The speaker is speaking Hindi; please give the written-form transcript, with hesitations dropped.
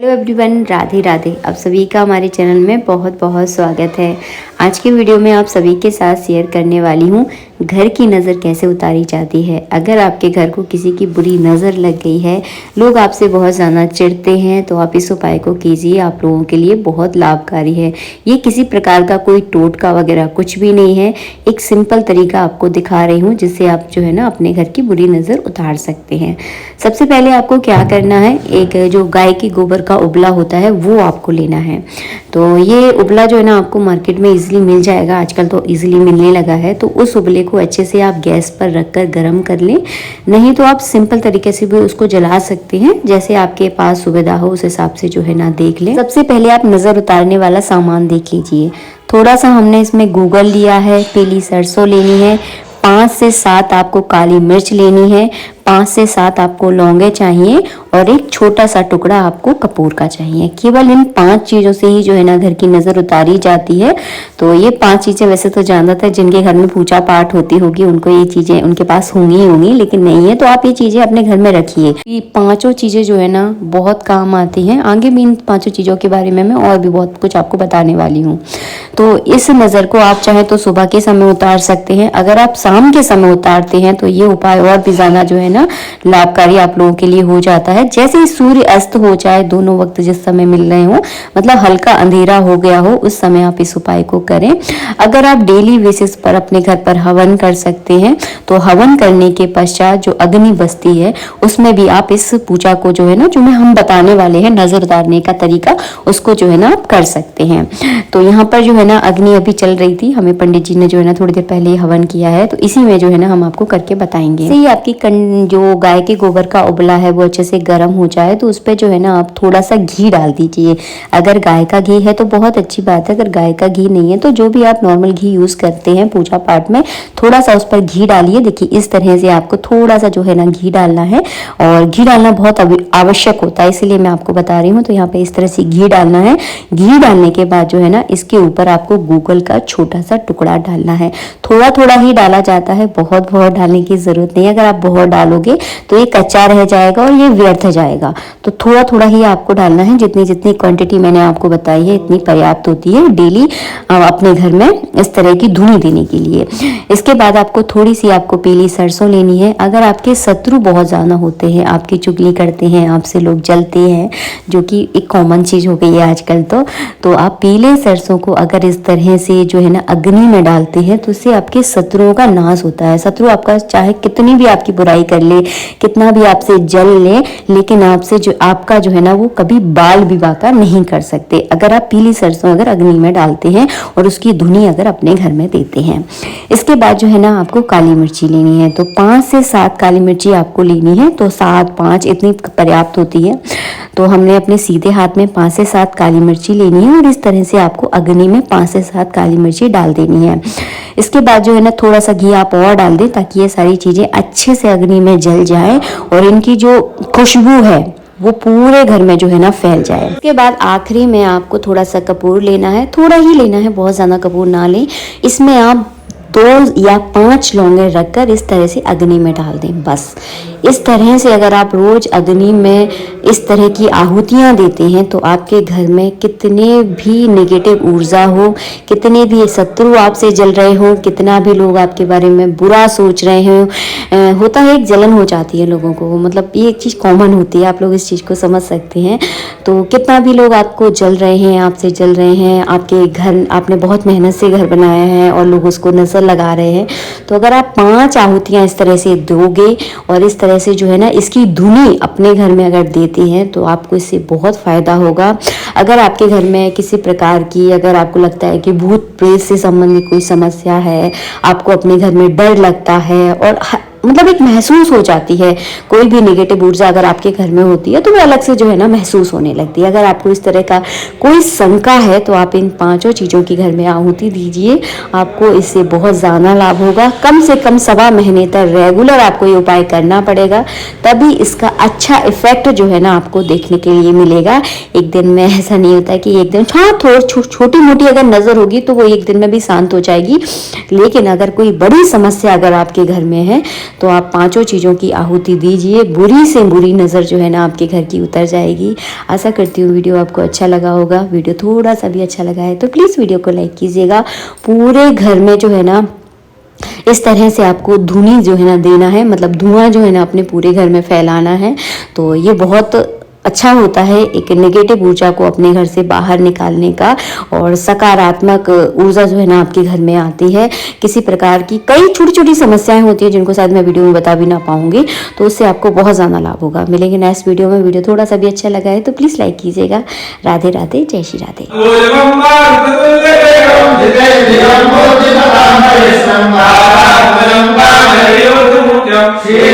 Hello everyone, Radhe Radhe. आप सभी का हमारे चैनल में बहुत बहुत स्वागत है। आज की वीडियो में आप सभी के साथ शेयर करने वाली हूँ घर की नज़र कैसे उतारी जाती है। अगर आपके घर को किसी की बुरी नज़र लग गई है, लोग आपसे बहुत ज़्यादा चिढ़ते हैं, तो आप इस उपाय को कीजिए। आप लोगों के लिए बहुत लाभकारी है। ये किसी प्रकार का कोई टोटका वगैरह कुछ भी नहीं है। एक सिंपल तरीका आपको दिखा रही हूँ जिससे आप जो है ना अपने घर की बुरी नज़र उतार सकते हैं। सबसे पहले आपको क्या करना है, एक जो गाय की गोबर का उबला होता है वो आपको लेना है। तो ये उबला जो है ना आपको मार्केट में इजीली मिल जाएगा, आजकल तो इजीली मिलने लगा है। तो उस उबले को अच्छे से आप गैस पर रखकर गर्म कर लें, नहीं तो आप सिंपल तरीके से भी उसको जला सकते हैं, जैसे आपके पास सुविधा हो उस हिसाब से जो है ना देख लें। सबसे पहले आप नज़र उतारने वाला सामान देख लीजिए। थोड़ा सा हमने इसमें गूगल लिया है, पीली सरसों लेनी है, 5 से 7 आपको काली मिर्च लेनी है, 5 से 7 आपको लौंगे चाहिए और एक छोटा सा टुकड़ा आपको कपूर का चाहिए। केवल इन 5 चीज़ों से ही जो है ना घर की नज़र उतारी जाती है। तो ये 5 चीज़ें वैसे तो ज़्यादातर जिनके घर में पूजा पाठ होती होगी उनको ये चीज़ें उनके पास होंगी, लेकिन नहीं है तो आप ये चीज़ें अपने घर में रखिए। ये 5 चीज़ें जो है ना बहुत काम आती हैं। आगे भी इन 5 चीज़ों के बारे में मैं और भी बहुत कुछ आपको बताने वाली हूँ। तो इस नज़र को आप चाहें तो सुबह के समय उतार सकते हैं। अगर आप शाम के समय उतारते हैं तो ये उपाय और भी ज़्यादा जो है ना लाभकारी आप लोगों के लिए हो जाता है। जैसे ही सूर्य अस्त हो जाए, दोनों वक्त जिस समय मिल रहे हो, मतलब हल्का अंधेरा हो गया हो, उस समय आप इस उपाय को करें। अगर आप डेली बेसिस पर अपने घर पर हवन कर सकते हैं तो हवन करने के पश्चात जो अग्नि बस्ती है उसमें भी आप इस पूजा को जो है ना, जो मैं हम बताने वाले हैं नजर उतारने का तरीका, उसको जो है ना आप कर सकते हैं। तो यहाँ पर जो है ना अग्नि अभी चल रही थी, हमें पंडित जी ने जो है ना थोड़ी देर पहले हवन किया है, तो इसी में जो है ना हम आपको करके बताएंगे। सही आपकी जो गाय के गोबर का उबला है वो अच्छे से गर्म हो जाए तो उस पर जो है ना आप थोड़ा सा घी डाल दीजिए। अगर गाय का घी है तो बहुत अच्छी बात है, अगर गाय का घी नहीं है तो जो भी आप नॉर्मल घी यूज करते हैं पूजा पाठ में, थोड़ा सा उस पर घी डालिए। देखिए इस तरह से आपको थोड़ा सा जो है ना घी डालना है, और घी डालना बहुत आवश्यक होता है, इसीलिए मैं आपको बता रही हूँ। तो यहाँ पे इस तरह से घी डालना है। घी डालने के बाद जो है ना इसके ऊपर आपको गूगल का छोटा सा टुकड़ा डालना है। थोड़ा थोड़ा ही डाला जाता है, बहुत बहुत डालने की जरूरत नहीं है। अगर आप बहुत डालोगे तो ये कच्चा रह जाएगा और ये व्यर्थ जाएगा। तो थोड़ा थोड़ा ही आपको डालना है। जितनी जितनी क्वांटिटी मैंने आपको बताई है इतनी पर्याप्त होती है डेली अपने घर में इस तरह की धुनी देने के लिए। इसके बाद आपको थोड़ी सी आपको पीली सरसों लेनी है। अगर आपके शत्रु बहुत ज़्यादा होते हैं, आपकी चुगली करते हैं, आपसे लोग जलते हैं, जो कि एक कॉमन चीज़ हो गई है आजकल, तो आप पीले सरसों को अगर इस तरह से जो है ना अग्नि में डालते हैं तो इससे आपके शत्रुओं का नाश होता है। शत्रु आपका चाहे कितनी भी आपकी बुराई कर ले, कितना भी आपसे जल ले, लेकिन आपसे जो आपका जो है ना वो कभी बाल विवाह का नहीं कर सकते, अगर आप पीली सरसों अगर अग्नि में डालते हैं और उसकी धुनी अगर अपने घर में देते हैं। इसके बाद जो है ना आपको काली मिर्ची लेनी है। तो 5 से 7 काली मिर्ची आपको लेनी है। तो 7 5 इतनी पर्याप्त होती है। तो हमने अपने सीधे हाथ में 5 से 7 काली मिर्ची लेनी है और इस तरह से आपको अग्नि में 5 से 7 काली मिर्ची डाल देनी है। इसके बाद जो है ना थोड़ा सा घी आप और डाल दें ताकि ये सारी चीज़ें अच्छे से अग्नि में जल जाए और इनकी जो खुशबू है वो पूरे घर में जो है ना फैल जाए। इसके बाद आखिरी में आपको थोड़ा सा कपूर लेना है, थोड़ा ही लेना है, बहुत ज़्यादा कपूर ना लें। इसमें आप 2 या 5 लौंगे रखकर इस तरह से अग्नि में डाल दें। बस इस तरह से अगर आप रोज अग्नि में इस तरह की आहुतियाँ देते हैं तो आपके घर में कितने भी नेगेटिव ऊर्जा हो, कितने भी शत्रु आपसे जल रहे हो, कितना भी लोग आपके बारे में बुरा सोच रहे हो, होता है एक जलन हो जाती है लोगों को, मतलब ये एक चीज़ कॉमन होती है, आप लोग इस चीज़ को समझ सकते हैं। तो कितना भी लोग आपको जल रहे हैं, आपसे जल रहे हैं, आपके घर आपने बहुत मेहनत से घर बनाया है और लोग उसको नजर लगा रहे हैं, तो अगर आप 5 आहुतियाँ इस तरह से दोगे और इस तरह से जो है ना इसकी धुनी अपने घर में अगर देती हैं तो आपको इससे बहुत फ़ायदा होगा। अगर आपके घर में किसी प्रकार की, अगर आपको लगता है कि भूत प्रेत से संबंधित कोई समस्या है, आपको अपने घर में डर लगता है और मतलब एक महसूस हो जाती है, कोई भी नेगेटिव ऊर्जा अगर आपके घर में होती है तो वो अलग से जो है ना महसूस होने लगती है। अगर आपको इस तरह का कोई शंका है तो आप इन 5 चीज़ों की घर में आहुति दीजिए, आपको इससे बहुत ज़्यादा लाभ होगा। कम से कम 1.25 महीने तक रेगुलर आपको ये उपाय करना पड़ेगा, तभी इसका अच्छा इफेक्ट जो है ना आपको देखने के लिए मिलेगा। एक दिन में ऐसा नहीं होता कि एक दिन छोटी मोटी अगर नज़र होगी तो वो एक दिन में भी शांत हो जाएगी, लेकिन अगर कोई बड़ी समस्या अगर आपके घर में है तो आप 5 चीज़ों की आहुति दीजिए, बुरी से बुरी नज़र जो है ना आपके घर की उतर जाएगी। आशा करती हूँ वीडियो आपको अच्छा लगा होगा। वीडियो थोड़ा सा भी अच्छा लगा है तो प्लीज़ वीडियो को लाइक कीजिएगा। पूरे घर में जो है ना इस तरह से आपको धुनी जो है ना देना है, मतलब धुआं जो है ना अपने पूरे घर में फैलाना है। तो ये बहुत अच्छा होता है एक नेगेटिव ऊर्जा को अपने घर से बाहर निकालने का, और सकारात्मक ऊर्जा जो है ना आपके घर में आती है। किसी प्रकार की कई छोटी छोटी समस्याएं होती है जिनको शायद मैं वीडियो में बता भी ना पाऊंगी, तो उससे आपको बहुत ज़्यादा लाभ होगा। मिलेंगे नेक्स्ट वीडियो में। वीडियो थोड़ा सा भी अच्छा लगा है तो प्लीज़ लाइक कीजिएगा। राधे राधे, जय श्री राधे। श्री